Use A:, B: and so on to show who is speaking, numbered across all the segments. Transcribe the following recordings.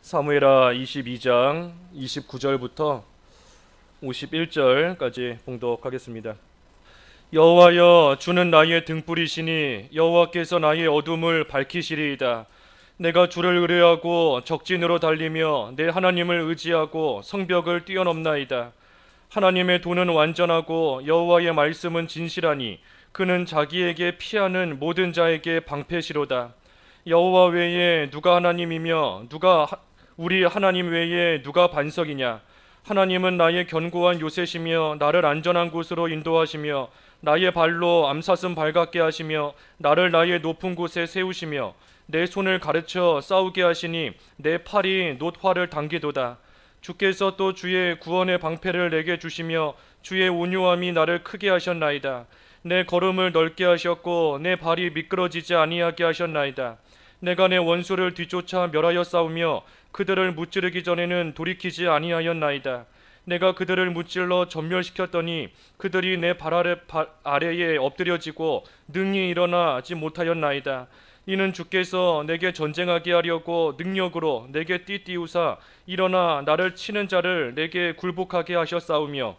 A: 사무엘하 22장 29절부터 51절까지 봉독하겠습니다. 여호와여, 주는 나의 등불이시니 여호와께서 나의 어둠을 밝히시리이다. 내가 주를 의뢰하고 적진으로 달리며 내 하나님을 의지하고 성벽을 뛰어넘나이다. 하나님의 도는 완전하고 여호와의 말씀은 진실하니 그는 자기에게 피하는 모든 자에게 방패시로다. 여호와 외에 누가 하나님이며 우리 하나님 외에 누가 반석이냐? 하나님은 나의 견고한 요새시며 나를 안전한 곳으로 인도하시며 나의 발로 암사슴 발같게 하시며 나를 나의 높은 곳에 세우시며 내 손을 가르쳐 싸우게 하시니 내 팔이 놋화를 당기도다. 주께서 또 주의 구원의 방패를 내게 주시며 주의 온유함이 나를 크게 하셨나이다. 내 걸음을 넓게 하셨고 내 발이 미끄러지지 아니하게 하셨나이다. 내가 내 원수를 뒤쫓아 멸하여 싸우며 그들을 무찌르기 전에는 돌이키지 아니하였나이다. 내가 그들을 무찔러 전멸시켰더니 그들이 내 발 아래에 엎드려지고 능히 일어나지 못하였나이다. 이는 주께서 내게 전쟁하게 하려고 능력으로 내게 띠띠우사 일어나 나를 치는 자를 내게 굴복하게 하셨사오며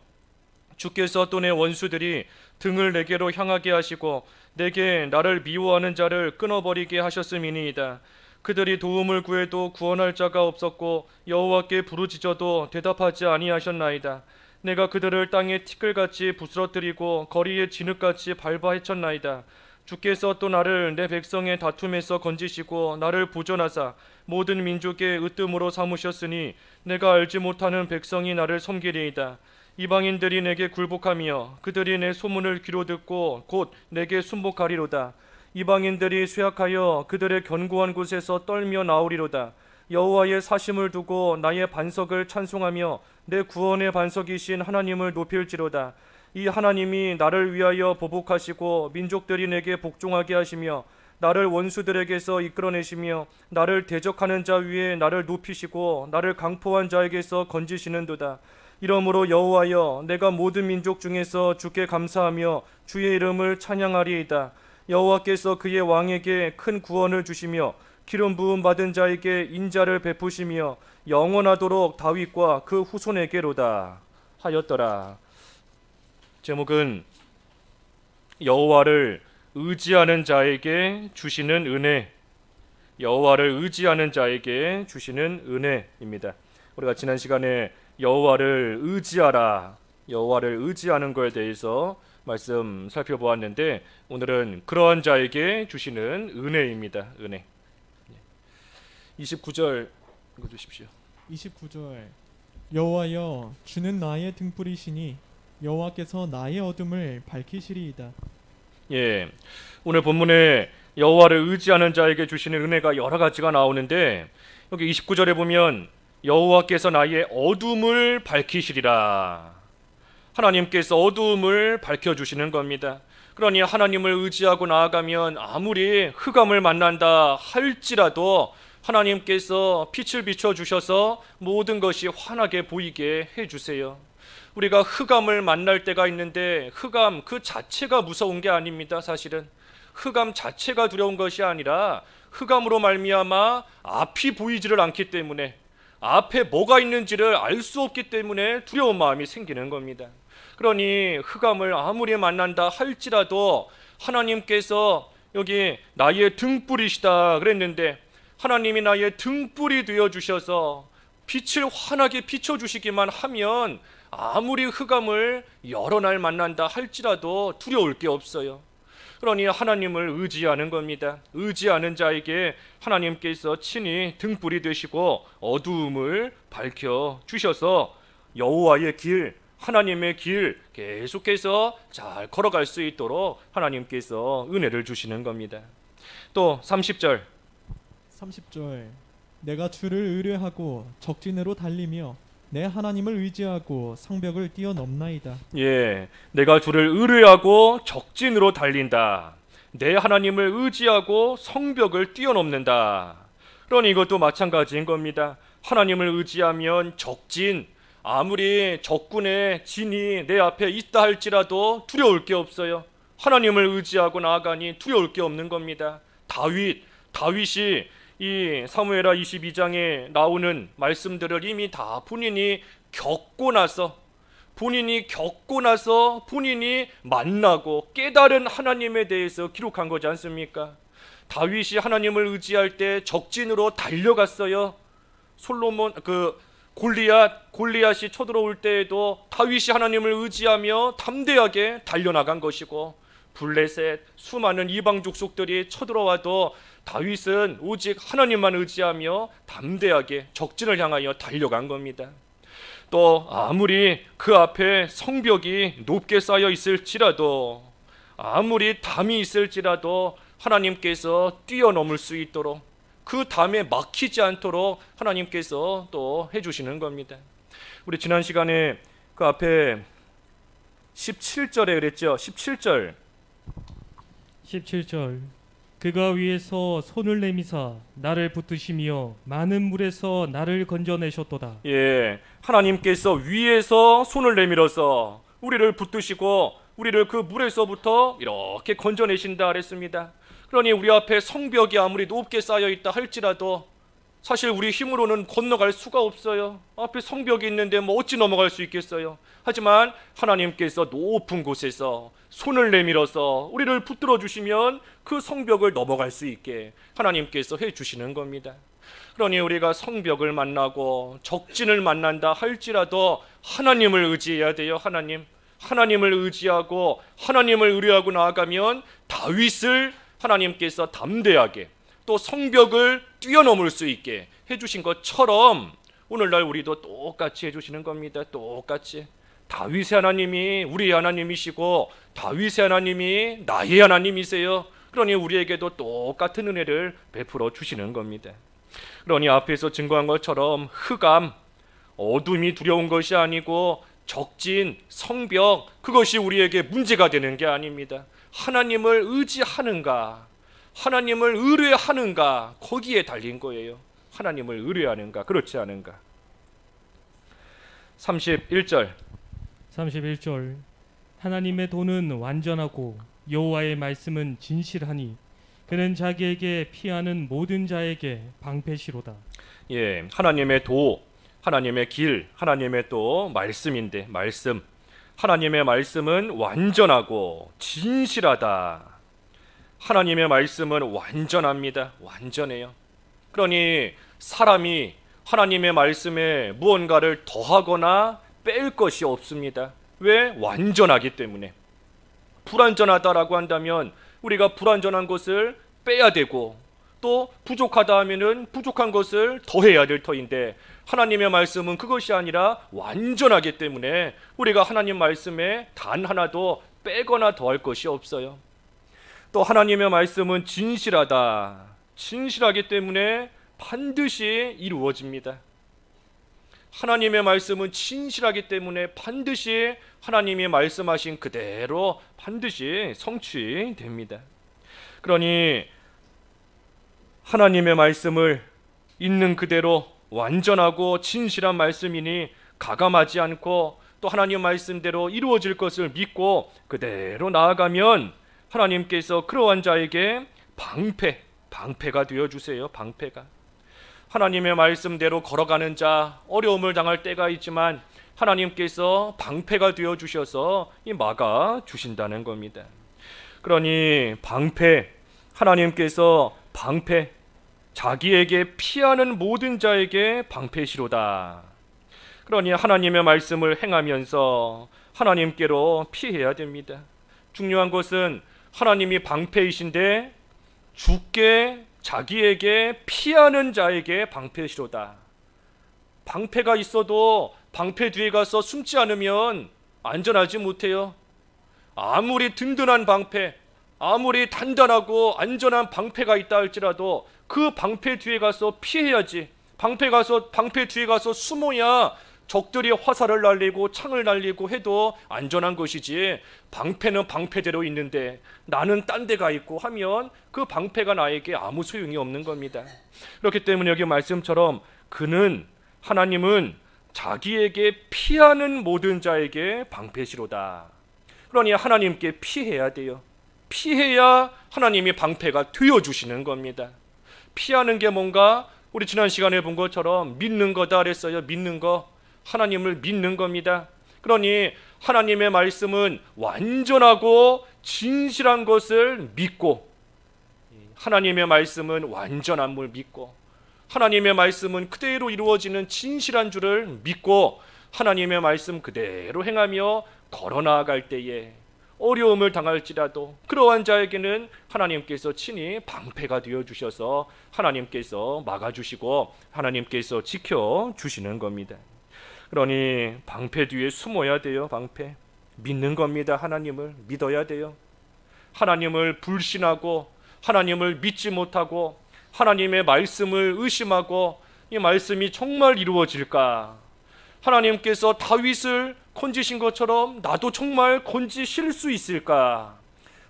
A: 주께서 또 내 원수들이 등을 내게로 향하게 하시고 내게 나를 미워하는 자를 끊어버리게 하셨음이니이다. 그들이 도움을 구해도 구원할 자가 없었고 여호와께 부르짖어도 대답하지 아니하셨나이다. 내가 그들을 땅에 티끌같이 부스러뜨리고 거리에 진흙같이 밟아 헤쳤나이다. 주께서 또 나를 내 백성의 다툼에서 건지시고 나를 보존하사 모든 민족의 으뜸으로 삼으셨으니 내가 알지 못하는 백성이 나를 섬기리이다. 이방인들이 내게 굴복하며 그들이 내 소문을 귀로 듣고 곧 내게 순복하리로다. 이방인들이 쇠약하여 그들의 견고한 곳에서 떨며 나오리로다. 여호와의 사심을 두고 나의 반석을 찬송하며 내 구원의 반석이신 하나님을 높일지로다. 이 하나님이 나를 위하여 보복하시고 민족들이 내게 복종하게 하시며 나를 원수들에게서 이끌어내시며 나를 대적하는 자 위에 나를 높이시고 나를 강포한 자에게서 건지시는도다. 이러므로 여호와여, 내가 모든 민족 중에서 주께 감사하며 주의 이름을 찬양하리이다. 여호와께서 그의 왕에게 큰 구원을 주시며 기름 부음 받은 자에게 인자를 베푸시며 영원하도록 다윗과 그 후손에게로다 하였더라. 제목은 여호와를 의지하는 자에게 주시는 은혜, 여호와를 의지하는 자에게 주시는 은혜입니다. 우리가 지난 시간에 여호와를 의지하라, 여호와를 의지하는 것에 대해서 말씀 살펴보았는데 오늘은 그러한 자에게 주시는 은혜입니다. 은혜. 29절 읽어주십시오.
B: 29절 여호와여, 주는 나의 등불이시니 여호와께서 나의 어둠을 밝히시리이다.
A: 오늘 본문에 여호와를 의지하는 자에게 주시는 은혜가 여러 가지가 나오는데 여기 29절에 보면 여호와께서 나의 어둠을 밝히시리라. 하나님께서 어두움을 밝혀주시는 겁니다. 그러니 하나님을 의지하고 나아가면 아무리 흑암을 만난다 할지라도 하나님께서 빛을 비춰주셔서 모든 것이 환하게 보이게 해주세요. 우리가 흑암을 만날 때가 있는데 흑암 그 자체가 무서운 게 아닙니다. 사실은 흑암 자체가 두려운 것이 아니라 흑암으로 말미암아 앞이 보이지를 않기 때문에, 앞에 뭐가 있는지를 알 수 없기 때문에 두려운 마음이 생기는 겁니다. 그러니 흑암을 아무리 만난다 할지라도 하나님께서 여기 나의 등불이시다 그랬는데 하나님이 나의 등불이 되어주셔서 빛을 환하게 비춰주시기만 하면 아무리 흑암을 여러 날 만난다 할지라도 두려울 게 없어요. 그러니 하나님을 의지하는 겁니다. 의지하는 자에게 하나님께서 친히 등불이 되시고 어두움을 밝혀주셔서 여호와의 길, 하나님의 길 계속해서 잘 걸어갈 수 있도록 하나님께서 은혜를 주시는 겁니다. 또 30절
B: 내가 주를 의뢰하고 적진으로 달리며 내 하나님을 의지하고 성벽을 뛰어넘나이다.
A: 내가 주를 의뢰하고 적진으로 달린다. 내 하나님을 의지하고 성벽을 뛰어넘는다. 그러니 이것도 마찬가지인 겁니다. 하나님을 의지하면 적진, 아무리 적군의 진이 내 앞에 있다 할지라도 두려울 게 없어요. 하나님을 의지하고 나아가니 두려울 게 없는 겁니다. 다윗이 이 사무엘하 22장에 나오는 말씀들을 이미 다 본인이 겪고 나서 본인이 만나고 깨달은 하나님에 대해서 기록한 거지 않습니까? 다윗이 하나님을 의지할 때 적진으로 달려갔어요. 골리앗이 쳐들어올 때에도 다윗이 하나님을 의지하며 담대하게 달려나간 것이고, 블레셋 수많은 이방 족속들이 쳐들어와도 다윗은 오직 하나님만 의지하며 담대하게 적진을 향하여 달려간 겁니다. 또 아무리 그 앞에 성벽이 높게 쌓여 있을지라도, 아무리 담이 있을지라도 하나님께서 뛰어넘을 수 있도록, 그 담에 막히지 않도록 하나님께서 또 해주시는 겁니다. 우리 지난 시간에 그 앞에 17절에 그랬죠. 17절
C: 그가 위에서 손을 내미사 나를 붙드시며 많은 물에서 나를 건져내셨도다.
A: 예, 하나님께서 위에서 손을 내밀어서 우리를 붙드시고 우리를 그 물에서부터 이렇게 건져내신다 그랬습니다. 그러니 우리 앞에 성벽이 아무리 높게 쌓여 있다 할지라도 사실 우리 힘으로는 건너갈 수가 없어요. 앞에 성벽이 있는데 어찌 넘어갈 수 있겠어요. 하지만 하나님께서 높은 곳에서 손을 내밀어서 우리를 붙들어 주시면 그 성벽을 넘어갈 수 있게 하나님께서 해주시는 겁니다. 그러니 우리가 성벽을 만나고 적진을 만난다 할지라도 하나님을 의지해야 돼요. 하나님을 의지하고 하나님을 의뢰하고 나아가면 다윗을 하나님께서 담대하게 또 성벽을 뛰어넘을 수 있게 해주신 것처럼 오늘날 우리도 똑같이 해주시는 겁니다. 똑같이. 다윗의 하나님이 우리의 하나님이시고 다윗의 하나님이 나의 하나님이세요. 그러니 우리에게도 똑같은 은혜를 베풀어 주시는 겁니다. 그러니 앞에서 증거한 것처럼 흑암, 어둠이 두려운 것이 아니고 적진, 성벽, 그것이 우리에게 문제가 되는 게 아닙니다. 하나님을 의지하는가, 하나님을 의뢰하는가, 거기에 달린 거예요. 하나님을 의뢰하는가, 그렇지 않은가. 31절
C: 하나님의 도는 완전하고 여호와의 말씀은 진실하니 그는 자기에게 피하는 모든 자에게 방패시로다.
A: 예, 하나님의 도, 하나님의 길, 하나님의 또 말씀인데, 말씀, 하나님의 말씀은 완전하고 진실하다. 하나님의 말씀은 완전합니다. 완전해요. 그러니 사람이 하나님의 말씀에 무언가를 더하거나 뺄 것이 없습니다. 왜? 완전하기 때문에. 불완전하다라고 한다면 우리가 불완전한 것을 빼야 되고, 또 부족하다 하면은 부족한 것을 더해야 될 터인데, 하나님의 말씀은 그것이 아니라 완전하기 때문에 우리가 하나님 말씀에 단 하나도 빼거나 더할 것이 없어요. 또 하나님의 말씀은 진실하다. 진실하기 때문에 반드시 이루어집니다. 하나님의 말씀은 진실하기 때문에 반드시 하나님이 말씀하신 그대로 반드시 성취됩니다. 그러니 하나님의 말씀을 있는 그대로 완전하고 진실한 말씀이니 가감하지 않고 또 하나님 말씀대로 이루어질 것을 믿고 그대로 나아가면 하나님께서 그러한 자에게 방패가 되어주세요. 방패가. 하나님의 말씀대로 걸어가는 자, 어려움을 당할 때가 있지만 하나님께서 방패가 되어주셔서 막아주신다는 겁니다. 그러니 하나님께서 자기에게 피하는 모든 자에게 방패시로다. 그러니 하나님의 말씀을 행하면서 하나님께로 피해야 됩니다. 중요한 것은 하나님이 방패이신데 주께 자기에게 피하는 자에게 방패시로다. 방패가 있어도 방패 뒤에 가서 숨지 않으면 안전하지 못해요. 아무리 든든한 방패, 아무리 단단하고 안전한 방패가 있다 할지라도 그 방패 뒤에 가서 피해야지. 방패 뒤에 가서 숨어야 적들이 화살을 날리고 창을 날리고 해도 안전한 것이지, 방패는 방패대로 있는데 나는 딴 데 가 있고 하면 그 방패가 나에게 아무 소용이 없는 겁니다. 그렇기 때문에 여기 말씀처럼 하나님은 자기에게 피하는 모든 자에게 방패시로다. 그러니 하나님께 피해야 돼요. 피해야 하나님이 방패가 되어주시는 겁니다. 피하는 게 뭔가? 우리 지난 시간에 본 것처럼 믿는 거다 그랬어요. 믿는 거. 하나님을 믿는 겁니다. 그러니 하나님의 말씀은 완전하고 진실한 것을 믿고, 하나님의 말씀은 완전함을 믿고, 하나님의 말씀은 그대로 이루어지는 진실한 줄을 믿고, 하나님의 말씀 그대로 행하며 걸어나아갈 때에 어려움을 당할지라도 그러한 자에게는 하나님께서 친히 방패가 되어주셔서 하나님께서 막아주시고 하나님께서 지켜주시는 겁니다. 그러니 방패 뒤에 숨어야 돼요. 방패. 믿는 겁니다. 하나님을 믿어야 돼요. 하나님을 불신하고 하나님을 믿지 못하고 하나님의 말씀을 의심하고 이 말씀이 정말 이루어질까? 하나님께서 다윗을 건지신 것처럼 나도 정말 건지실 수 있을까?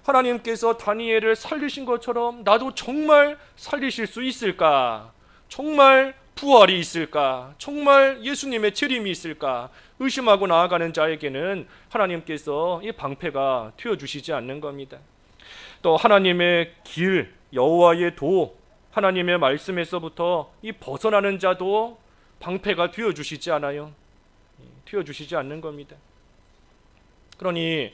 A: 하나님께서 다니엘을 살리신 것처럼 나도 정말 살리실 수 있을까? 정말 부활이 있을까? 정말 예수님의 재림이 있을까? 의심하고 나아가는 자에게는 하나님께서 이 방패가 튀어주시지 않는 겁니다. 또 하나님의 길, 여호와의 도, 하나님의 말씀에서부터 이 벗어나는 자도 방패가 튀어주시지 않아요. 튀어주시지 않는 겁니다. 그러니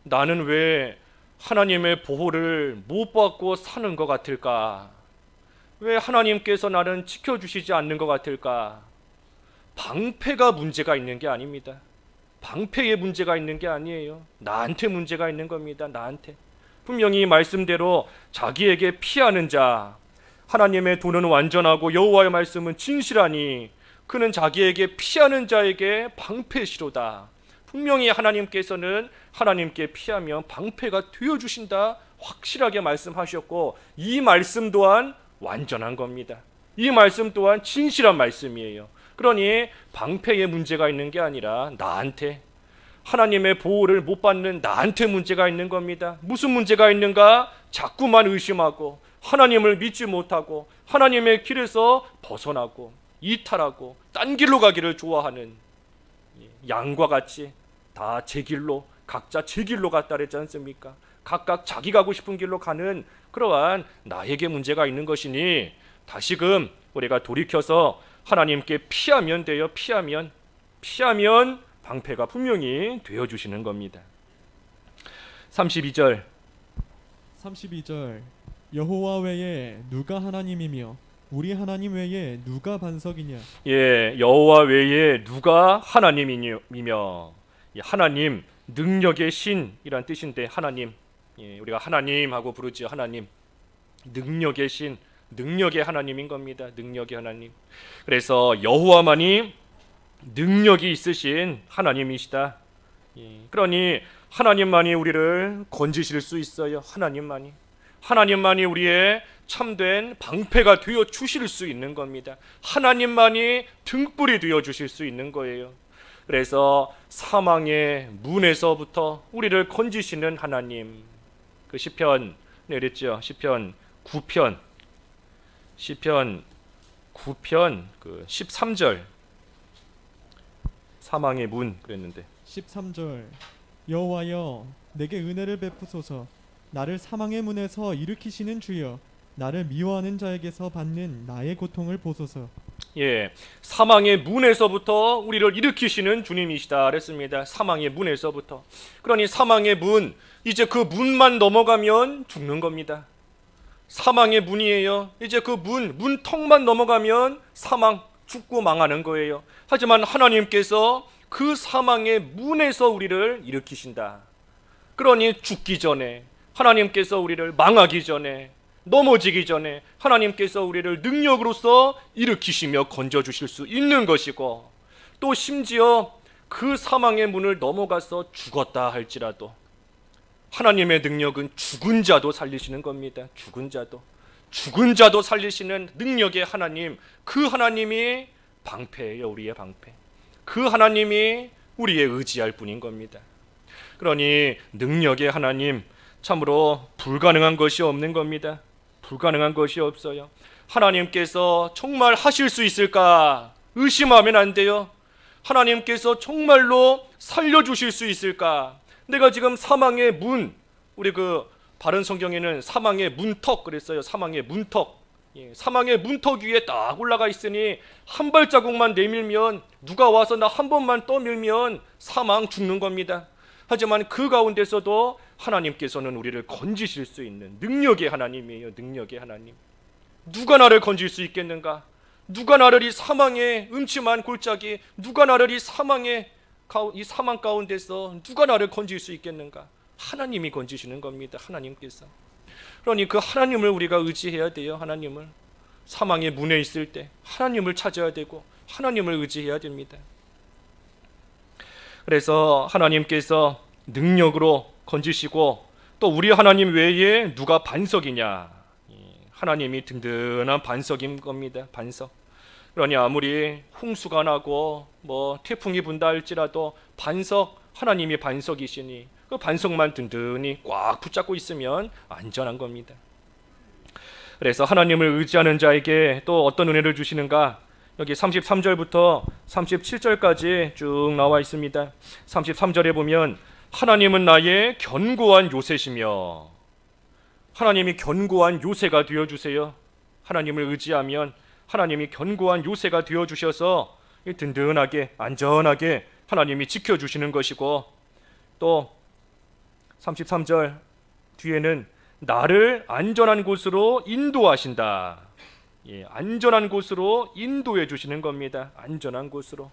A: 나는 왜 하나님의 보호를 못 받고 사는 것 같을까? 왜 하나님께서 나를 지켜주시지 않는 것 같을까? 방패가 문제가 있는 게 아닙니다. 방패에 문제가 있는 게 아니에요. 나한테 문제가 있는 겁니다. 나한테. 분명히 말씀대로 자기에게 피하는 자, 하나님의 도는 완전하고 여호와의 말씀은 진실하니 그는 자기에게 피하는 자에게 방패시로다. 분명히 하나님께서는 하나님께 피하면 방패가 되어주신다 확실하게 말씀하셨고, 이 말씀 또한 완전한 겁니다. 이 말씀 또한 진실한 말씀이에요. 그러니 방패에 문제가 있는 게 아니라 나한테, 하나님의 보호를 못 받는 나한테 문제가 있는 겁니다. 무슨 문제가 있는가? 자꾸만 의심하고 하나님을 믿지 못하고 하나님의 길에서 벗어나고 이탈하고 딴 길로 가기를 좋아하는, 양과 같이 다 제 길로, 각자 제 길로 갔다 그랬지 않습니까? 각각 자기 가고 싶은 길로 가는 그러한 나에게 문제가 있는 것이니 다시금 우리가 돌이켜서 하나님께 피하면 돼요. 피하면 방패가 분명히 되어주시는 겁니다. 32절
B: 여호와 외에 누가 하나님이며 우리 하나님 외에 누가 반석이냐?
A: 예, 여호와 외에 누가 하나님이며, 하나님, 능력의 신이란 뜻인데 하나님, 예, 우리가 하나님하고 부르죠. 하나님, 능력의 신, 능력의 하나님인 겁니다. 능력의 하나님. 그래서 여호와만이 능력이 있으신 하나님이시다. 예, 그러니 하나님만이 우리를 건지실 수 있어요. 하나님만이 우리의 참된 방패가 되어 주실 수 있는 겁니다. 하나님만이 등불이 되어 주실 수 있는 거예요. 그래서 사망의 문에서부터 우리를 건지시는 하나님. 그 시편 내렸죠. 시편 9편 그 13절 사망의 문 그랬는데
B: 13절 여호와여 내게 은혜를 베푸소서. 나를 사망의 문에서 일으키시는 주여, 나를 미워하는 자에게서 받는 나의 고통을 보소서.
A: 예, 사망의 문에서부터 우리를 일으키시는 주님이시다 그랬습니다. 사망의 문에서부터. 그러니 사망의 문, 이제 그 문만 넘어가면 죽는 겁니다. 사망의 문이에요. 이제 그 문턱만 넘어가면 사망, 죽고 망하는 거예요. 하지만 하나님께서 그 사망의 문에서 우리를 일으키신다. 그러니 죽기 전에, 하나님께서 우리를 망하기 전에, 넘어지기 전에 하나님께서 우리를 능력으로서 일으키시며 건져주실 수 있는 것이고, 또 심지어 그 사망의 문을 넘어가서 죽었다 할지라도 하나님의 능력은 죽은 자도 살리시는 겁니다. 죽은 자도 살리시는 능력의 하나님, 그 하나님이 방패예요. 우리의 방패. 그 하나님이 우리의 의지할 뿐인 겁니다. 그러니 능력의 하나님, 참으로 불가능한 것이 없는 겁니다. 불가능한 것이 없어요. 하나님께서 정말 하실 수 있을까? 의심하면 안 돼요. 하나님께서 정말로 살려주실 수 있을까? 내가 지금 사망의 문, 우리 그 바른 성경에는 사망의 문턱 그랬어요. 사망의 문턱. 사망의 문턱 위에 딱 올라가 있으니 한 발자국만 내밀면, 누가 와서 나 한 번만 떠밀면 사망 죽는 겁니다. 하지만 그 가운데서도 하나님께서는 우리를 건지실 수 있는 능력의 하나님이에요. 능력의 하나님. 누가 나를 건질 수 있겠는가? 누가 나를 이 사망의 음침한 골짜기, 누가 나를 이 사망 가운데서 누가 나를 건질 수 있겠는가? 하나님이 건지시는 겁니다. 하나님께서. 그러니 그 하나님을 우리가 의지해야 돼요. 하나님을. 사망의 문에 있을 때 하나님을 찾아야 되고 하나님을 의지해야 됩니다. 그래서 하나님께서 능력으로 건지시고, 또 우리 하나님 외에 누가 반석이냐? 하나님이 든든한 반석인 겁니다. 반석. 그러니 아무리 홍수가 나고 태풍이 분다 할지라도 반석, 하나님이 반석이시니 그 반석만 든든히 꽉 붙잡고 있으면 안전한 겁니다. 그래서 하나님을 의지하는 자에게 또 어떤 은혜를 주시는가? 여기 33절부터 37절까지 쭉 나와 있습니다. 33절에 보면 하나님은 나의 견고한 요새시며, 하나님이 견고한 요새가 되어주세요. 하나님을 의지하면 하나님이 견고한 요새가 되어주셔서 든든하게 안전하게 하나님이 지켜주시는 것이고, 또 33절 뒤에는 나를 안전한 곳으로 인도하신다. 안전한 곳으로 인도해 주시는 겁니다. 안전한 곳으로.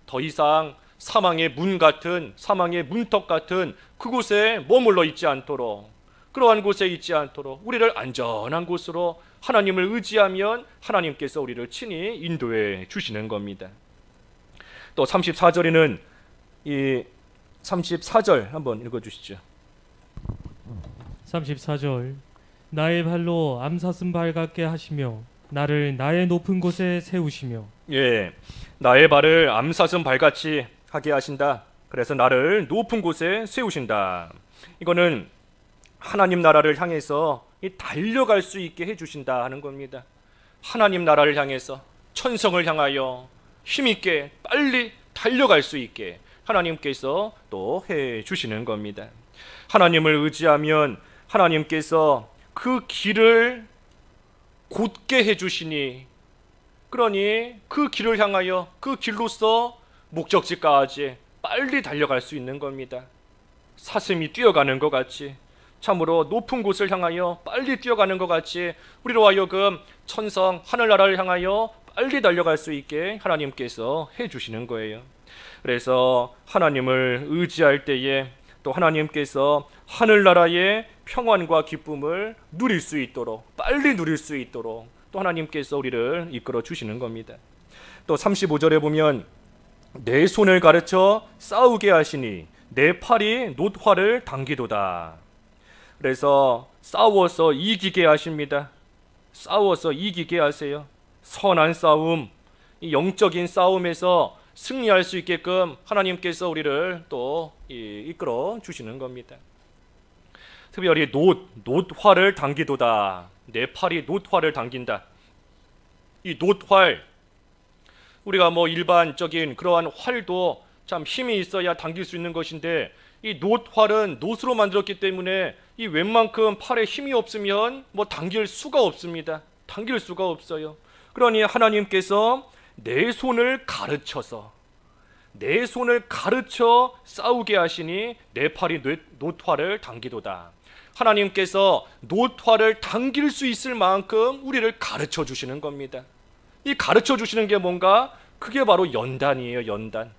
A: 더 이상 사망의 문 같은, 사망의 문턱 같은 그곳에 머물러 있지 않도록, 그러한 곳에 있지 않도록 우리를 안전한 곳으로 하나님을 의지하면 하나님께서 우리를 친히 인도해 주시는 겁니다. 또 34절에는 이 34절 한번 읽어주시죠.
C: 34절 나의 발로 암사슴 발 같게 하시며 나를 나의 높은 곳에 세우시며.
A: 나의 발을 암사슴 발같이 하게 하신다. 그래서 나를 높은 곳에 세우신다. 이거는 하나님 나라를 향해서 달려갈 수 있게 해주신다 하는 겁니다. 하나님 나라를 향해서, 천성을 향하여 힘있게 빨리 달려갈 수 있게 하나님께서 또 해주시는 겁니다. 하나님을 의지하면 하나님께서 그 길을 곧게 해주시니, 그러니 그 길을 향하여 그 길로서 목적지까지 빨리 달려갈 수 있는 겁니다. 사슴이 뛰어가는 것 같이, 참으로 높은 곳을 향하여 빨리 뛰어가는 것 같이 우리로 하여금 천성 하늘나라를 향하여 빨리 달려갈 수 있게 하나님께서 해주시는 거예요. 그래서 하나님을 의지할 때에 또 하나님께서 하늘나라의 평안과 기쁨을 누릴 수 있도록, 빨리 누릴 수 있도록 또 하나님께서 우리를 이끌어 주시는 겁니다. 또 35절에 보면 내 손을 가르쳐 싸우게 하시니 내 팔이 놋화를 당기도다. 그래서 싸워서 이기게 하십니다. 싸워서 이기게 하세요. 선한 싸움, 이 영적인 싸움에서 승리할 수 있게끔 하나님께서 우리를 또 이끌어 주시는 겁니다. 특별히 놋화를 당기도다. 내 팔이 놋화를 당긴다. 이 놋활, 우리가 일반적인 그러한 활도 참 힘이 있어야 당길 수 있는 것인데, 이 놋활은 놋으로 만들었기 때문에 이 웬만큼 팔에 힘이 없으면 당길 수가 없습니다. 당길 수가 없어요. 그러니 하나님께서 내 손을 가르쳐 싸우게 하시니 내 팔이 놋활을 당기도다. 하나님께서 놋활을 당길 수 있을 만큼 우리를 가르쳐 주시는 겁니다. 이 가르쳐 주시는 게 뭔가? 그게 바로 연단이에요. 연단.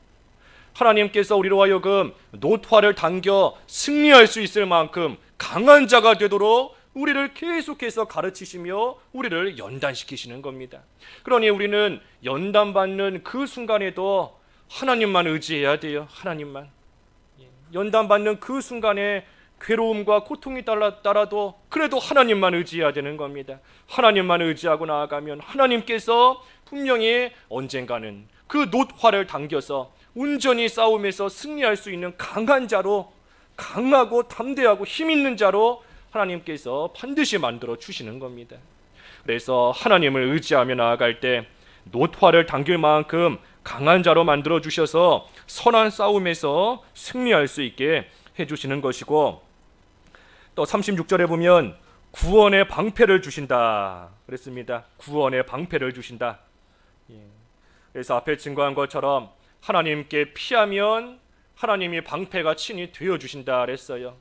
A: 하나님께서 우리로 하여금 놋활을 당겨 승리할 수 있을 만큼 강한 자가 되도록 우리를 계속해서 가르치시며 우리를 연단시키시는 겁니다. 그러니 우리는 연단받는 그 순간에도 하나님만 의지해야 돼요. 하나님만. 연단받는 그 순간에 괴로움과 고통이 따라도 그래도 하나님만 의지해야 되는 겁니다. 하나님만 의지하고 나아가면 하나님께서 분명히 언젠가는 그 놋활을 당겨서 온전히 싸움에서 승리할 수 있는 강한 자로, 강하고 담대하고 힘 있는 자로 하나님께서 반드시 만들어 주시는 겁니다. 그래서 하나님을 의지하며 나아갈 때 놋활을 당길 만큼 강한 자로 만들어 주셔서 선한 싸움에서 승리할 수 있게 해주시는 것이고, 또 36절에 보면 구원의 방패를 주신다 그랬습니다. 구원의 방패를 주신다. 그래서 앞에 증거한 것처럼 하나님께 피하면 하나님이 방패가 친히 되어주신다 그랬어요.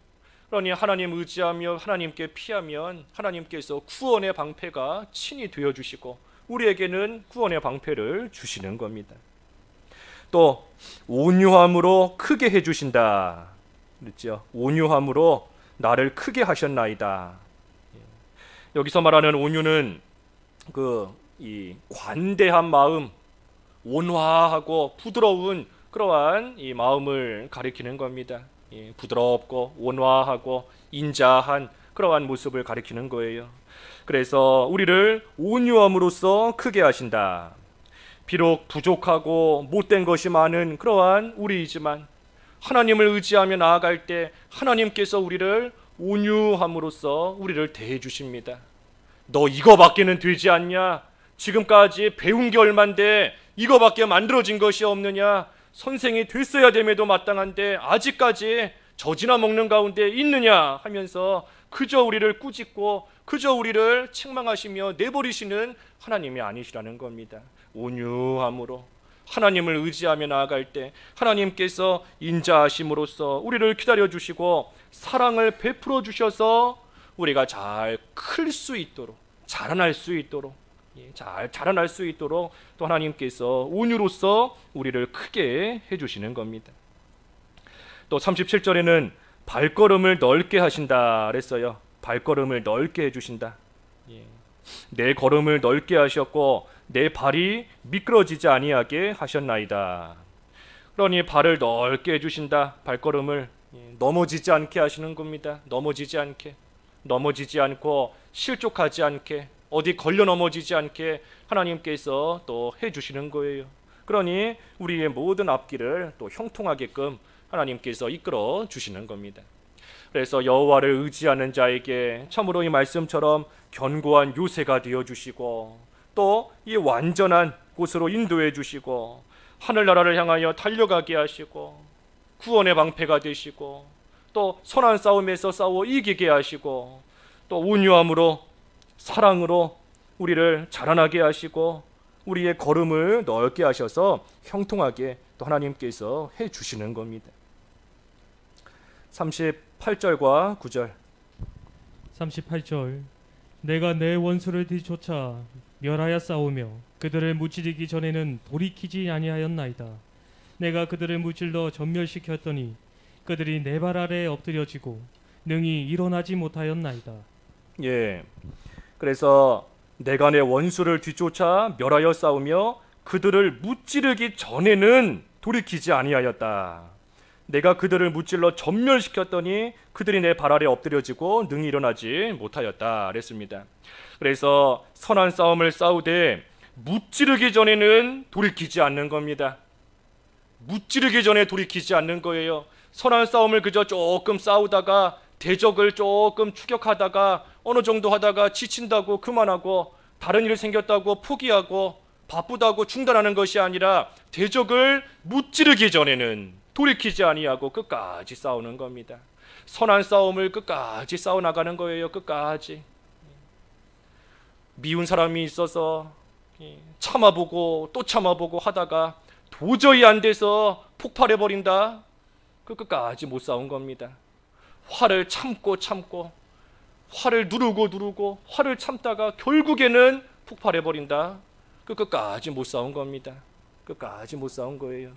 A: 그러니 하나님 의지하며 하나님께 피하면 하나님께서 구원의 방패가 친히 되어주시고 우리에게는 구원의 방패를 주시는 겁니다. 또 온유함으로 크게 해주신다 그랬죠. 온유함으로 나를 크게 하셨나이다. 여기서 말하는 온유는 이 관대한 마음, 온화하고 부드러운 그러한 이 마음을 가리키는 겁니다. 부드럽고 온화하고 인자한 그러한 모습을 가리키는 거예요. 그래서 우리를 온유함으로써 크게 하신다. 비록 부족하고 못된 것이 많은 그러한 우리이지만 하나님을 의지하며 나아갈 때 하나님께서 우리를 온유함으로써 우리를 대해 주십니다. 너 이거밖에는 되지 않냐? 지금까지 배운 게 얼만데 이거밖에 만들어진 것이 없느냐? 선생이 됐어야 됨에도 마땅한데 아직까지 젖이나 먹는 가운데 있느냐? 하면서 그저 우리를 꾸짖고 그저 우리를 책망하시며 내버리시는 하나님이 아니시라는 겁니다. 온유함으로 하나님을 의지하며 나아갈 때 하나님께서 인자하심으로써 우리를 기다려주시고 사랑을 베풀어 주셔서 우리가 잘 클 수 있도록 자라날 수 있도록 잘 자라날 수 있도록 또 하나님께서 온유로서 우리를 크게 해주시는 겁니다. 또 37절에는 발걸음을 넓게 하신다 그랬어요. 발걸음을 넓게 해주신다. 내 걸음을 넓게 하셨고 내 발이 미끄러지지 아니하게 하셨나이다. 그러니 발을 넓게 해주신다. 발걸음을 넘어지지 않게 하시는 겁니다. 넘어지지 않고 실족하지 않게 어디 걸려 넘어지지 않게 하나님께서 또 해주시는 거예요. 그러니 우리의 모든 앞길을 또 형통하게끔 하나님께서 이끌어 주시는 겁니다. 그래서 여호와를 의지하는 자에게 참으로 이 말씀처럼 견고한 요새가 되어 주시고 또 이 완전한 곳으로 인도해 주시고 하늘나라를 향하여 달려가게 하시고 구원의 방패가 되시고 또 선한 싸움에서 싸워 이기게 하시고 또 온유함으로 사랑으로 우리를 자라나게 하시고 우리의 걸음을 넓게 하셔서 형통하게 또 하나님께서 해 주시는 겁니다. 38절과 9절
C: 38절 내가 내 원수를 뒤쫓아 멸하여 싸우며 그들을 무찌르기 전에는 돌이키지 아니하였나이다. 내가 그들을 무찔러 전멸시켰더니 그들이 내 발 아래에 엎드려지고 능히 일어나지 못하였나이다.
A: 그래서 내가 내 원수를 뒤쫓아 멸하여 싸우며 그들을 무찌르기 전에는 돌이키지 아니하였다. 내가 그들을 무찔러 전멸시켰더니 그들이 내 발 아래 엎드려지고 능히 일어나지 못하였다 그랬습니다. 그래서 선한 싸움을 싸우되 무찌르기 전에는 돌이키지 않는 겁니다. 무찌르기 전에 돌이키지 않는 거예요. 선한 싸움을 그저 조금 싸우다가 대적을 조금 추격하다가 어느 정도 하다가 지친다고 그만하고 다른 일 생겼다고 포기하고 바쁘다고 중단하는 것이 아니라 대적을 무찌르기 전에는 돌이키지 아니하고 끝까지 싸우는 겁니다. 선한 싸움을 끝까지 싸워나가는 거예요. 끝까지. 미운 사람이 있어서 참아보고 또 참아보고 하다가 도저히 안 돼서 폭발해버린다. 그 끝까지 못 싸운 겁니다. 화를 참고 화를 누르고 화를 참다가 결국에는 폭발해버린다. 그 끝까지 못 싸운 겁니다. 끝까지 못 싸운 거예요.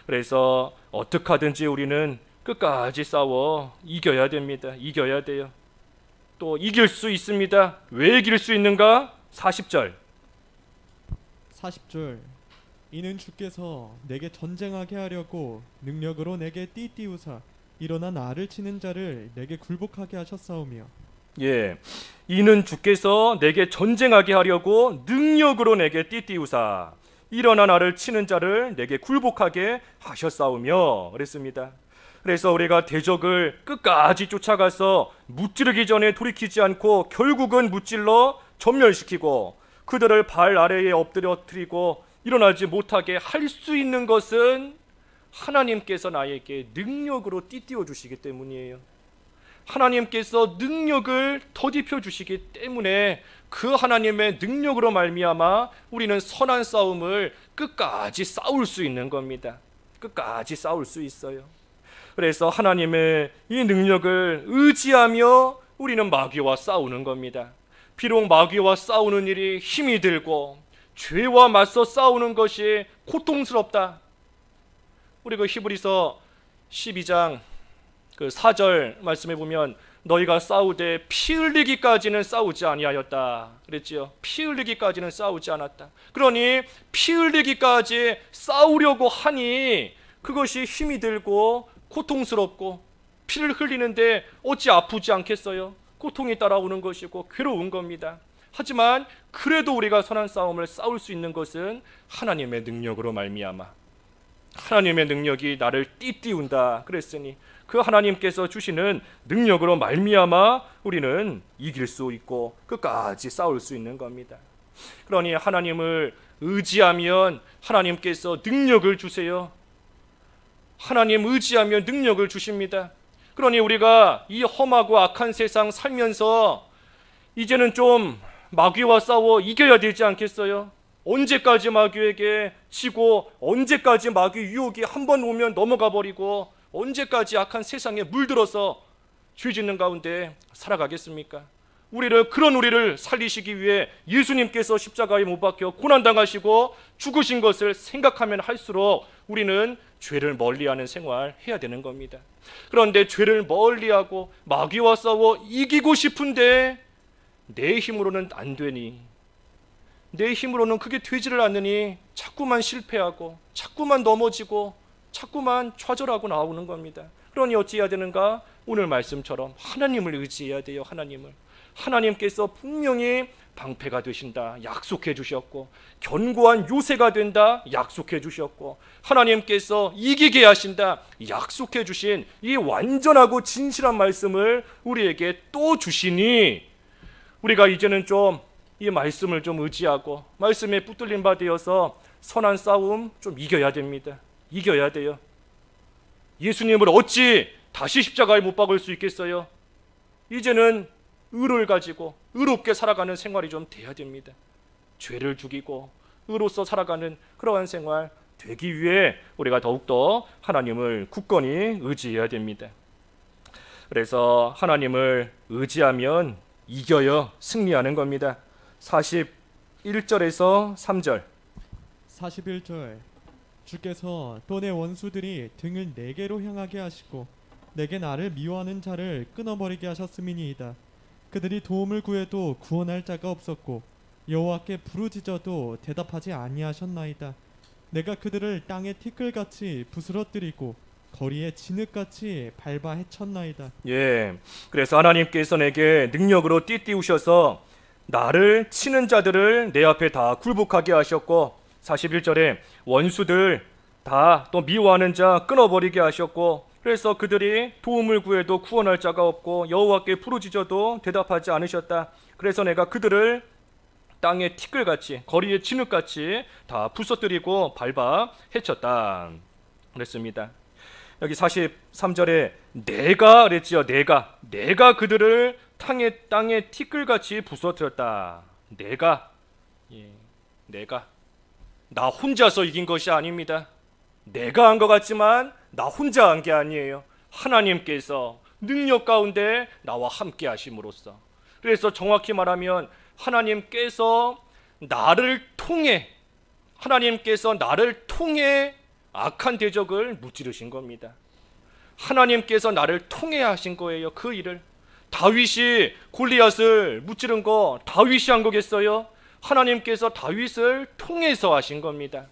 A: 그래서 어떻게 하든지 우리는 끝까지 싸워 이겨야 됩니다. 이겨야 돼요. 또 이길 수 있습니다. 왜 이길 수 있는가? 40절
B: 이는 주께서 내게 전쟁하게 하려고 능력으로 내게 띠띠우사 일어나 나를 치는 자를 내게 굴복하게 하셨사오며
A: 이는 주께서 내게 전쟁하게 하려고 능력으로 내게 띠띠우사 일어나 나를 치는 자를 내게 굴복하게 하셨사오며 그랬습니다. 그래서 우리가 대적을 끝까지 쫓아가서 무찌르기 전에 돌이키지 않고 결국은 무찔러 전멸시키고 그들을 발 아래에 엎드려뜨리고 일어나지 못하게 할 수 있는 것은 하나님께서 나에게 능력으로 띠띠워 주시기 때문이에요. 하나님께서 능력을 더딥혀 주시기 때문에 그 하나님의 능력으로 말미암아 우리는 선한 싸움을 끝까지 싸울 수 있는 겁니다. 끝까지 싸울 수 있어요. 그래서 하나님의 이 능력을 의지하며 우리는 마귀와 싸우는 겁니다. 비록 마귀와 싸우는 일이 힘이 들고 죄와 맞서 싸우는 것이 고통스럽다. 우리 그 히브리서 12장 그 4절 말씀해 보면 너희가 싸우되 피 흘리기까지는 싸우지 아니하였다 그랬지요. 피 흘리기까지는 싸우지 않았다. 그러니 피 흘리기까지 싸우려고 하니 그것이 힘이 들고 고통스럽고 피를 흘리는데 어찌 아프지 않겠어요? 고통이 따라오는 것이고 괴로운 겁니다. 하지만 그래도 우리가 선한 싸움을 싸울 수 있는 것은 하나님의 능력으로 말미암아 하나님의 능력이 나를 띠띠운다 그랬으니 그 하나님께서 주시는 능력으로 말미암아 우리는 이길 수 있고 끝까지 싸울 수 있는 겁니다. 그러니 하나님을 의지하면 하나님께서 능력을 주세요. 하나님 의지하면 능력을 주십니다. 그러니 우리가 이 험하고 악한 세상 살면서 이제는 좀 마귀와 싸워 이겨야 되지 않겠어요? 언제까지 마귀에게 지고 언제까지 마귀 유혹이 한번 오면 넘어가 버리고 언제까지 악한 세상에 물들어서 죄 짓는 가운데 살아가겠습니까? 그런 우리를 살리시기 위해 예수님께서 십자가에 못 박혀 고난당하시고 죽으신 것을 생각하면 할수록 우리는 죄를 멀리하는 생활 해야 되는 겁니다. 그런데 죄를 멀리하고 마귀와 싸워 이기고 싶은데 내 힘으로는 안 되니, 내 힘으로는 그게 되지를 않느니 자꾸만 실패하고 자꾸만 넘어지고 자꾸만 좌절하고 나오는 겁니다. 그러니 어찌해야 되는가? 오늘 말씀처럼 하나님을 의지해야 돼요. 하나님께서 분명히 방패가 되신다 약속해 주셨고 견고한 요새가 된다 약속해 주셨고 하나님께서 이기게 하신다 약속해 주신 이 완전하고 진실한 말씀을 우리에게 또 주시니 우리가 이제는 좀 이 말씀을 좀 의지하고 말씀에 붙들린 바 되어서 선한 싸움 좀 이겨야 됩니다. 이겨야 돼요. 예수님을 어찌 다시 십자가에 못 박을 수 있겠어요? 이제는 의를 가지고 의롭게 살아가는 생활이 좀 돼야 됩니다. 죄를 죽이고 의로서 살아가는 그러한 생활 되기 위해 우리가 더욱더 하나님을 굳건히 의지해야 됩니다. 그래서 하나님을 의지하면 이겨요. 승리하는 겁니다. 41절에서 3절
B: 41절 주께서 또 내 원수들이 등을 내게로 향하게 하시고 내게 나를 미워하는 자를 끊어버리게 하셨음이니이다. 그들이 도움을 구해도 구원할 자가 없었고 여호와께 부르짖어도 대답하지 아니하셨나이다. 내가 그들을 땅에 티끌같이 부스러뜨리고 거리에 진흙같이 밟아 헤쳤나이다.
A: 그래서 하나님께서 내게 능력으로 띠띠우셔서 나를 치는 자들을 내 앞에 다 굴복하게 하셨고 41절에 원수들 다 또 미워하는 자 끊어버리게 하셨고 그래서 그들이 도움을 구해도 구원할 자가 없고 여호와께 부르짖어도 대답하지 않으셨다. 그래서 내가 그들을 땅에 티끌같이 거리에 진흙같이 다 부서뜨리고 밟아 헤쳤다 그랬습니다. 여기 43절에 내가 그랬지요. 내가 그들을 땅에 티끌같이 부서뜨렸다. 내가 나 혼자서 이긴 것이 아닙니다. 내가 한 것 같지만 나 혼자 한 게 아니에요. 하나님께서 능력 가운데 나와 함께 하심으로써 그래서 정확히 말하면 하나님께서 나를 통해 악한 대적을 무찌르신 겁니다. 하나님께서 나를 통해 하신 거예요. 그 일을 다윗이 골리앗을 무찌른 거 다윗이 한 거겠어요? 하나님께서 다윗을 통해서 하신 겁니다.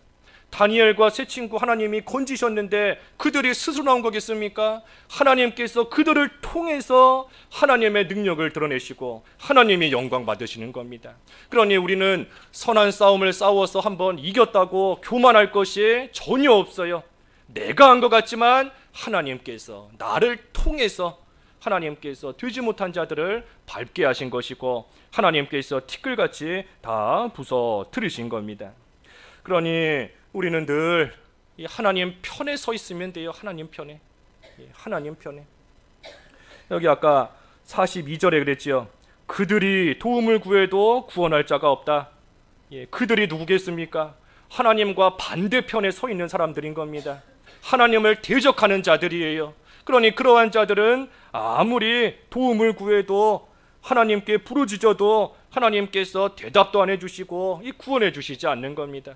A: 다니엘과 세 친구 하나님이 건지셨는데 그들이 스스로 나온 거겠습니까? 하나님께서 그들을 통해서 하나님의 능력을 드러내시고 하나님이 영광 받으시는 겁니다. 그러니 우리는 선한 싸움을 싸워서 한번 이겼다고 교만할 것이 전혀 없어요. 내가 한 것 같지만 하나님께서 나를 통해서 하나님께서 되지 못한 자들을 밟게 하신 것이고 하나님께서 티끌같이 다 부서뜨리신 겁니다. 그러니 우리는 늘 이 하나님 편에 서 있으면 돼요. 하나님 편에. 여기 아까 42절에 그랬지요. 그들이 도움을 구해도 구원할 자가 없다. 예, 그들이 누구겠습니까? 하나님과 반대편에 서 있는 사람들인 겁니다. 하나님을 대적하는 자들이에요. 그러니 그러한 자들은 아무리 도움을 구해도 하나님께 부르짖어도 하나님께서 대답도 안 해주시고 구원해 주시지 않는 겁니다.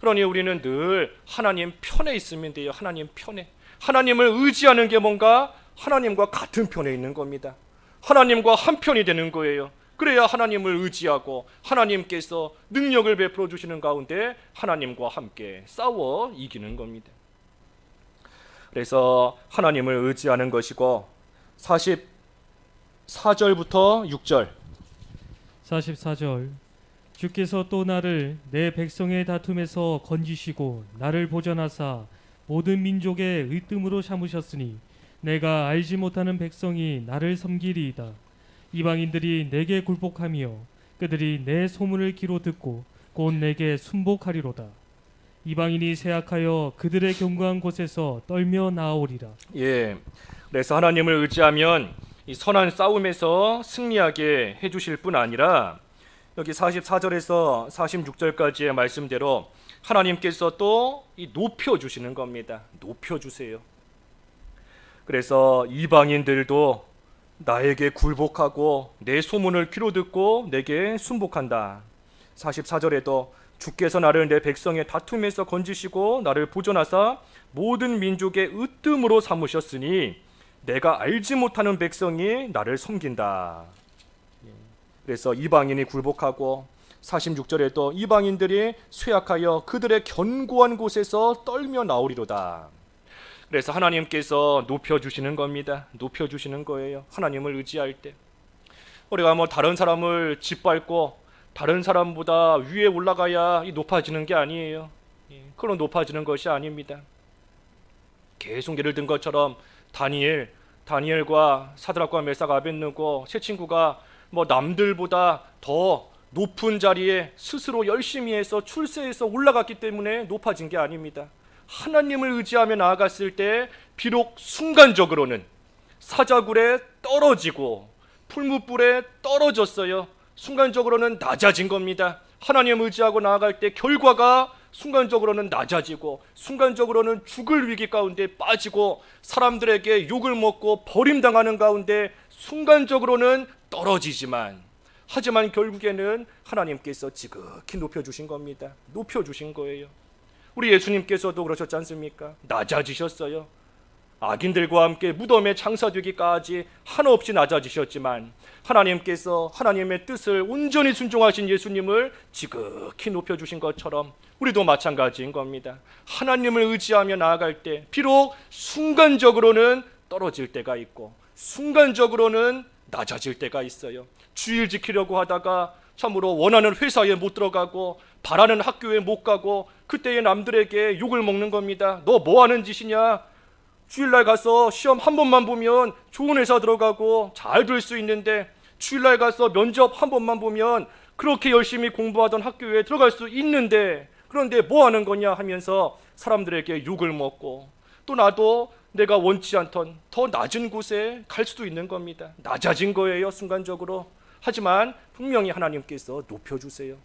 A: 그러니 우리는 늘 하나님 편에 있으면 돼요. 하나님 편에. 하나님을 의지하는 게 뭔가 하나님과 같은 편에 있는 겁니다. 하나님과 한 편이 되는 거예요. 그래야 하나님을 의지하고 하나님께서 능력을 베풀어 주시는 가운데 하나님과 함께 싸워 이기는 겁니다. 그래서 하나님을 의지하는 것이고 44절부터 6절
C: 44절 주께서 또 나를 내 백성의 다툼에서 건지시고 나를 보전하사 모든 민족의 의뜸으로 삼으셨으니 내가 알지 못하는 백성이 나를 섬기리이다. 이방인들이 내게 굴복하며 그들이 내 소문을 귀로 듣고 곧 내게 순복하리로다. 이방인이 세악하여 그들의 견고한 곳에서 떨며 나아오리라.
A: 예, 그래서 하나님을 의지하면 이 선한 싸움에서 승리하게 해주실 뿐 아니라 여기 44절에서 46절까지의 말씀대로 하나님께서 또 높여주시는 겁니다. 높여주세요. 그래서 이방인들도 나에게 굴복하고 내 소문을 귀로 듣고 내게 순복한다. 44절에도 주께서 나를 내 백성의 다툼에서 건지시고 나를 보존하사 모든 민족의 으뜸으로 삼으셨으니 내가 알지 못하는 백성이 나를 섬긴다. 그래서 이방인이 굴복하고 46절에도 이방인들이 쇠약하여 그들의 견고한 곳에서 떨며 나오리로다. 그래서 하나님께서 높여주시는 겁니다. 높여주시는 거예요. 하나님을 의지할 때 우리가 다른 사람을 짓밟고 다른 사람보다 위에 올라가야 높아지는 게 아니에요. 그런 높아지는 것이 아닙니다. 계속 예를 든 것처럼 다니엘과 사드락과 메삭 아벳느고 세 친구가 남들보다 더 높은 자리에 스스로 열심히 해서 출세해서 올라갔기 때문에 높아진 게 아닙니다. 하나님을 의지하며 나아갔을 때 비록 순간적으로는 사자굴에 떨어지고 풀무불에 떨어졌어요. 순간적으로는 낮아진 겁니다. 하나님 의지하고 나아갈 때 결과가 순간적으로는 낮아지고 순간적으로는 죽을 위기 가운데 빠지고 사람들에게 욕을 먹고 버림당하는 가운데 순간적으로는 떨어지지만 하지만 결국에는 하나님께서 지극히 높여주신 겁니다. 높여주신 거예요. 우리 예수님께서도 그러셨지 않습니까? 낮아지셨어요. 악인들과 함께 무덤에 장사되기까지 한없이 낮아지셨지만 하나님께서 하나님의 뜻을 온전히 순종하신 예수님을 지극히 높여주신 것처럼 우리도 마찬가지인 겁니다. 하나님을 의지하며 나아갈 때 비록 순간적으로는 떨어질 때가 있고 순간적으로는 낮아질 때가 있어요. 주일 지키려고 하다가 참으로 원하는 회사에 못 들어가고 바라는 학교에 못 가고 그때의 남들에게 욕을 먹는 겁니다. 너 뭐 하는 짓이냐? 주일날 가서 시험 한 번만 보면 좋은 회사 들어가고 잘 될 수 있는데 주일날 가서 면접 한 번만 보면 그렇게 열심히 공부하던 학교에 들어갈 수 있는데 그런데 뭐 하는 거냐 하면서 사람들에게 욕을 먹고 또 나도 내가 원치 않던 더 낮은 곳에 갈 수도 있는 겁니다. 낮아진 거예요, 순간적으로. 하지만 분명히 하나님께서 높여주세요.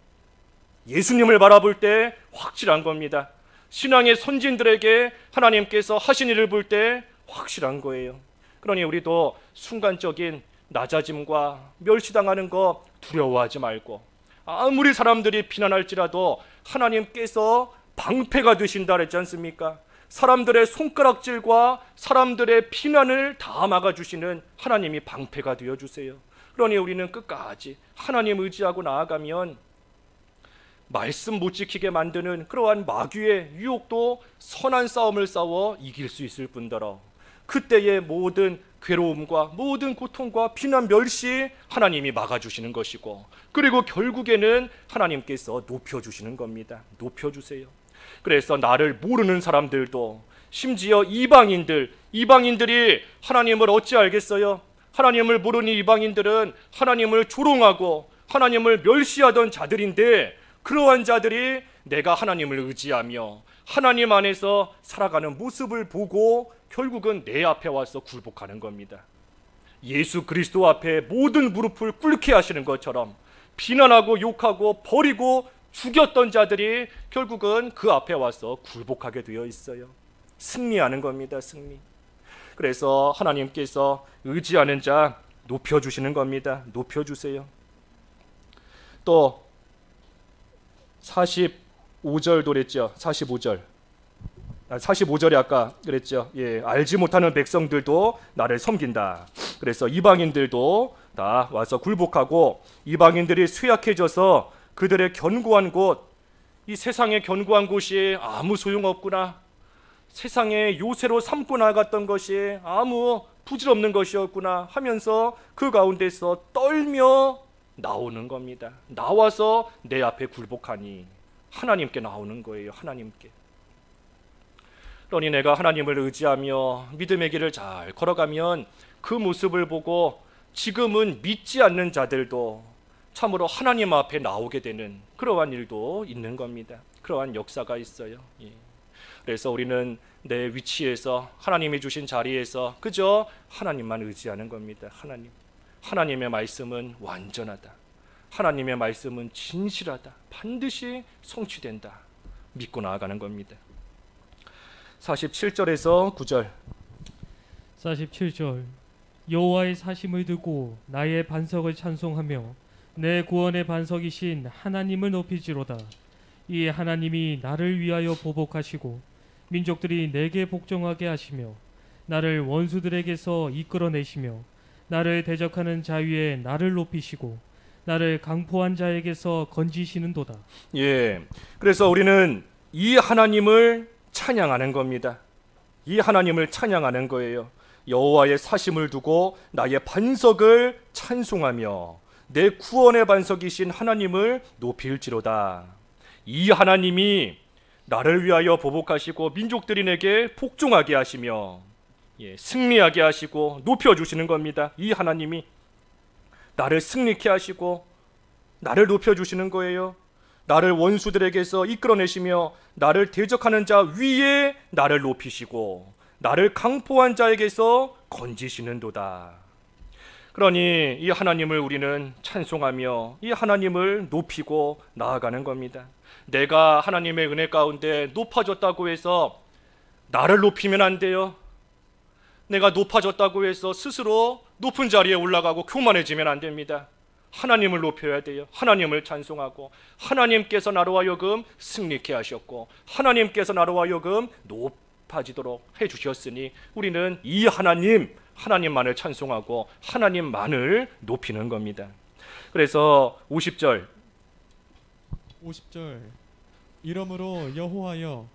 A: 예수님을 바라볼 때 확실한 겁니다. 신앙의 선진들에게 하나님께서 하신 일을 볼 때 확실한 거예요. 그러니 우리도 순간적인 낮아짐과 멸시당하는 거 두려워하지 말고 아무리 사람들이 비난할지라도 하나님께서 방패가 되신다 그랬지 않습니까? 사람들의 손가락질과 사람들의 비난을 다 막아주시는 하나님이 방패가 되어주세요. 그러니 우리는 끝까지 하나님 의지하고 나아가면 말씀 못 지키게 만드는 그러한 마귀의 유혹도 선한 싸움을 싸워 이길 수 있을 뿐더러 그때의 모든 괴로움과 모든 고통과 비난 멸시 하나님이 막아주시는 것이고 그리고 결국에는 하나님께서 높여주시는 겁니다. 높여주세요. 그래서 나를 모르는 사람들도 심지어 이방인들이 하나님을 어찌 알겠어요? 하나님을 모르는 이방인들은 하나님을 조롱하고 하나님을 멸시하던 자들인데 그러한 자들이 내가 하나님을 의지하며 하나님 안에서 살아가는 모습을 보고 결국은 내 앞에 와서 굴복하는 겁니다. 예수 그리스도 앞에 모든 무릎을 꿇게 하시는 것처럼 비난하고 욕하고 버리고 죽였던 자들이 결국은 그 앞에 와서 굴복하게 되어 있어요. 승리하는 겁니다. 승리. 그래서 하나님께서 의지하는 자 높여주시는 겁니다. 높여주세요. 또 45절도 그랬죠. 45절에 아까 그랬죠. 알지 못하는 백성들도 나를 섬긴다. 그래서 이방인들도 다 와서 굴복하고 이방인들이 쇠약해져서 그들의 견고한 곳, 이 세상의 견고한 곳이 아무 소용없구나, 세상의 요새로 삼고 나갔던 것이 아무 부질없는 것이었구나 하면서 그 가운데서 떨며 나오는 겁니다. 나와서 내 앞에 굴복하니 하나님께 나오는 거예요. 하나님께. 그러니 내가 하나님을 의지하며 믿음의 길을 잘 걸어가면 그 모습을 보고 지금은 믿지 않는 자들도 참으로 하나님 앞에 나오게 되는 그러한 일도 있는 겁니다. 그러한 역사가 있어요. 그래서 우리는 내 위치에서 하나님이 주신 자리에서 그저 하나님만 의지하는 겁니다. 하나님의 말씀은 완전하다. 하나님의 말씀은 진실하다. 반드시 성취된다. 믿고 나아가는 겁니다. 47절에서 9절.
C: 47절. 여호와의 사심을 듣고 나의 반석을 찬송하며 내 구원의 반석이신 하나님을 높이지로다. 이 하나님이 나를 위하여 보복하시고 민족들이 내게 복종하게 하시며 나를 원수들에게서 이끌어내시며 나를 대적하는 자 위에 나를 높이시고 나를 강포한 자에게서 건지시는도다.
A: 그래서 우리는 이 하나님을 찬양하는 겁니다. 이 하나님을 찬양하는 거예요. 여호와의 사심을 두고 나의 반석을 찬송하며 내 구원의 반석이신 하나님을 높일지로다. 이 하나님이 나를 위하여 보복하시고 민족들이 내게 복종하게 하시며 승리하게 하시고 높여주시는 겁니다. 이 하나님이 나를 승리케 하시고 나를 높여주시는 거예요. 나를 원수들에게서 이끌어내시며 나를 대적하는 자 위에 나를 높이시고 나를 강포한 자에게서 건지시는도다. 그러니 이 하나님을 우리는 찬송하며 이 하나님을 높이고 나아가는 겁니다. 내가 하나님의 은혜 가운데 높아졌다고 해서 나를 높이면 안 돼요. 내가 높아졌다고 해서 스스로 높은 자리에 올라가고 교만해지면 안 됩니다. 하나님을 높여야 돼요. 하나님을 찬송하고 하나님께서 나로 하여금 승리케 하셨고 하나님께서 나로 하여금 높아지도록 해주셨으니 우리는 이 하나님만을 찬송하고 하나님만을 높이는 겁니다. 그래서 50절.
B: 이러므로 여호와여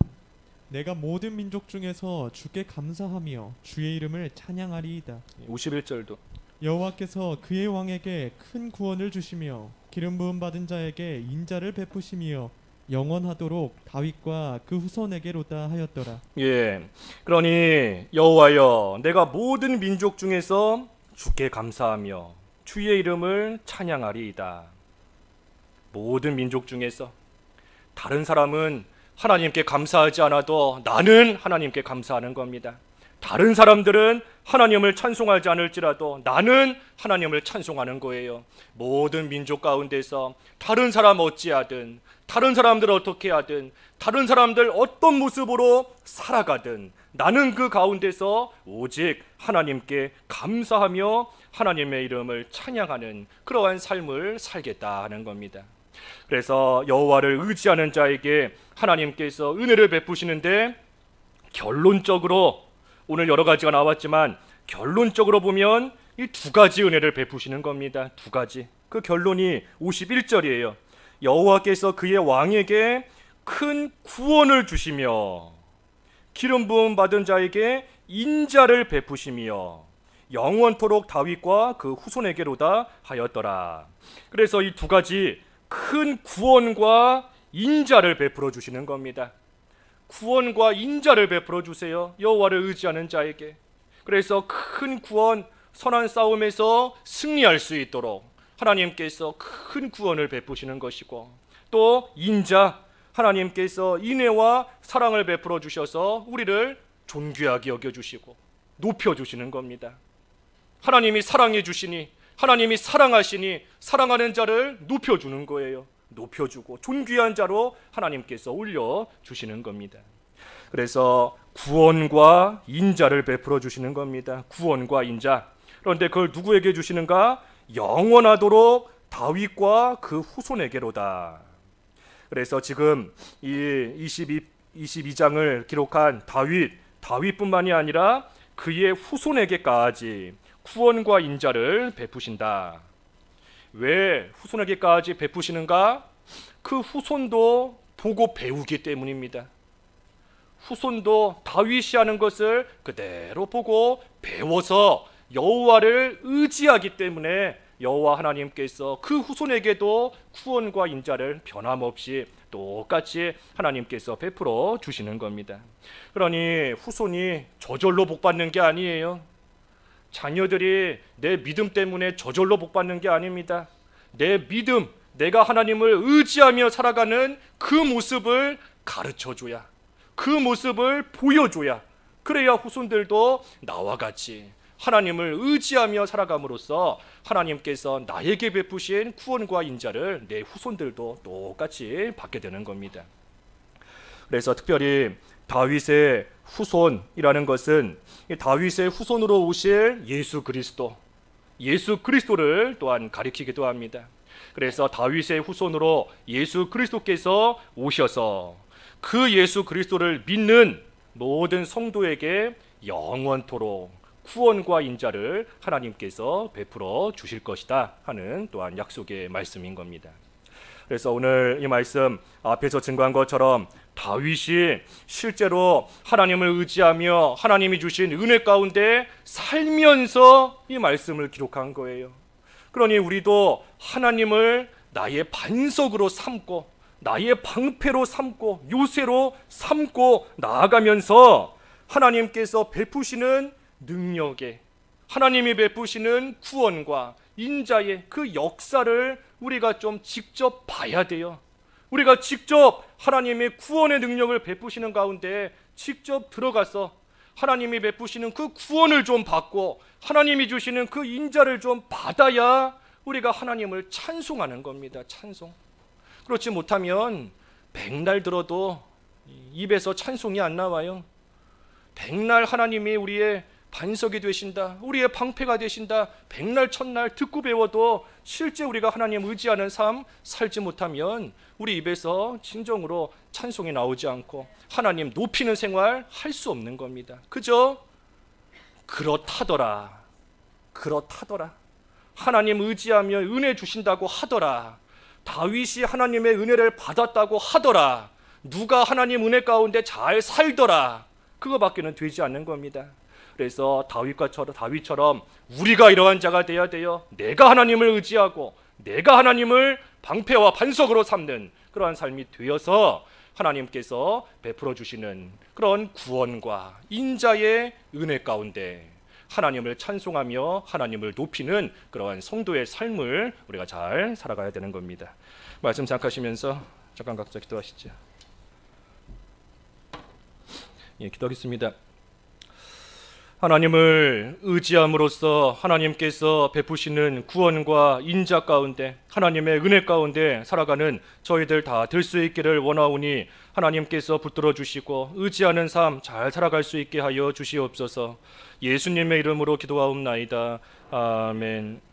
B: 내가 모든 민족 중에서 주께 감사하며 주의 이름을 찬양하리이다.
A: 51절도.
B: 여호와께서 그의 왕에게 큰 구원을 주시며 기름 부음 받은 자에게 인자를 베푸시며 영원하도록 다윗과 그 후손에게로다 하였더라.
A: 그러니 여호와여 내가 모든 민족 중에서 주께 감사하며 주의 이름을 찬양하리이다. 모든 민족 중에서 다른 사람은 하나님께 감사하지 않아도 나는 하나님께 감사하는 겁니다. 다른 사람들은 하나님을 찬송하지 않을지라도 나는 하나님을 찬송하는 거예요. 모든 민족 가운데서 다른 사람 어찌하든 다른 사람들 어떻게 하든 다른 사람들 어떤 모습으로 살아가든 나는 그 가운데서 오직 하나님께 감사하며 하나님의 이름을 찬양하는 그러한 삶을 살겠다 하는 겁니다. 그래서 여호와를 의지하는 자에게 하나님께서 은혜를 베푸시는데 결론적으로 오늘 여러 가지가 나왔지만 결론적으로 보면 이 두 가지 은혜를 베푸시는 겁니다. 두 가지. 그 결론이 51절이에요. 여호와께서 그의 왕에게 큰 구원을 주시며 기름 부음 받은 자에게 인자를 베푸시며 영원토록 다윗과 그 후손에게로다 하였더라. 그래서 이 두 가지 큰 구원과 인자를 베풀어 주시는 겁니다. 구원과 인자를 베풀어 주세요. 여호와를 의지하는 자에게. 그래서 큰 구원, 선한 싸움에서 승리할 수 있도록 하나님께서 큰 구원을 베푸시는 것이고 또 인자, 하나님께서 인애와 사랑을 베풀어 주셔서 우리를 존귀하게 여겨주시고 높여주시는 겁니다. 하나님이 사랑해 주시니, 하나님이 사랑하시니 사랑하는 자를 높여주는 거예요. 높여주고 존귀한 자로 하나님께서 올려주시는 겁니다. 그래서 구원과 인자를 베풀어 주시는 겁니다. 구원과 인자. 그런데 그걸 누구에게 주시는가? 영원하도록 다윗과 그 후손에게로다. 그래서 지금 이 22장을 기록한 다윗뿐만이 아니라 그의 후손에게까지 구원과 인자를 베푸신다. 왜 후손에게까지 베푸시는가? 그 후손도 보고 배우기 때문입니다. 후손도 다윗이 하는 것을 그대로 보고 배워서 여호와를 의지하기 때문에 여호와 하나님께서 그 후손에게도 구원과 인자를 변함없이 똑같이 하나님께서 베풀어 주시는 겁니다. 그러니 후손이 저절로 복받는 게 아니에요. 자녀들이 내 믿음 때문에 저절로 복받는 게 아닙니다. 내 믿음, 내가 하나님을 의지하며 살아가는 그 모습을 가르쳐줘야, 그 모습을 보여줘야, 그래야 후손들도 나와 같이 하나님을 의지하며 살아감으로써 하나님께서 나에게 베푸신 구원과 인자를 내 후손들도 똑같이 받게 되는 겁니다. 그래서 특별히 다윗의 후손이라는 것은 다윗의 후손으로 오실 예수 그리스도를 또한 가리키기도 합니다. 그래서 다윗의 후손으로 예수 그리스도께서 오셔서 그 예수 그리스도를 믿는 모든 성도에게 영원토록 구원과 인자를 하나님께서 베풀어 주실 것이다 하는 또한 약속의 말씀인 겁니다. 그래서 오늘 이 말씀 앞에서 증거한 것처럼 다윗이 실제로 하나님을 의지하며 하나님이 주신 은혜 가운데 살면서 이 말씀을 기록한 거예요. 그러니 우리도 하나님을 나의 반석으로 삼고 나의 방패로 삼고 요새로 삼고 나아가면서 하나님께서 베푸시는 능력에, 하나님이 베푸시는 구원과 인자의 그 역사를 우리가 좀 직접 봐야 돼요. 우리가 직접 하나님의 구원의 능력을 베푸시는 가운데 직접 들어가서 하나님이 베푸시는 그 구원을 좀 받고 하나님이 주시는 그 인자를 좀 받아야 우리가 하나님을 찬송하는 겁니다. 찬송. 그렇지 못하면 백날 들어도 입에서 찬송이 안 나와요. 백날 하나님이 우리의 반석이 되신다, 우리의 방패가 되신다, 백날 천날 듣고 배워도 실제 우리가 하나님 의지하는 삶 살지 못하면 우리 입에서 진정으로 찬송이 나오지 않고 하나님 높이는 생활 할 수 없는 겁니다. 그죠? 그렇다더라 하나님 의지하며 은혜 주신다고 하더라, 다윗이 하나님의 은혜를 받았다고 하더라, 누가 하나님 은혜 가운데 잘 살더라, 그거밖에는 되지 않는 겁니다. 그래서 다윗처럼 우리가 이러한 자가 되어야 돼요. 내가 하나님을 의지하고 내가 하나님을 방패와 반석으로 삼는 그러한 삶이 되어서 하나님께서 베풀어 주시는 그런 구원과 인자의 은혜 가운데 하나님을 찬송하며 하나님을 높이는 그러한 성도의 삶을 우리가 잘 살아가야 되는 겁니다. 말씀 생각하시면서 잠깐 각자 기도하시죠. 기도하겠습니다. 하나님을 의지함으로써 하나님께서 베푸시는 구원과 인자 가운데 하나님의 은혜 가운데 살아가는 저희들 다 될 수 있기를 원하오니 하나님께서 붙들어 주시고 의지하는 삶 잘 살아갈 수 있게 하여 주시옵소서. 예수님의 이름으로 기도하옵나이다. 아멘.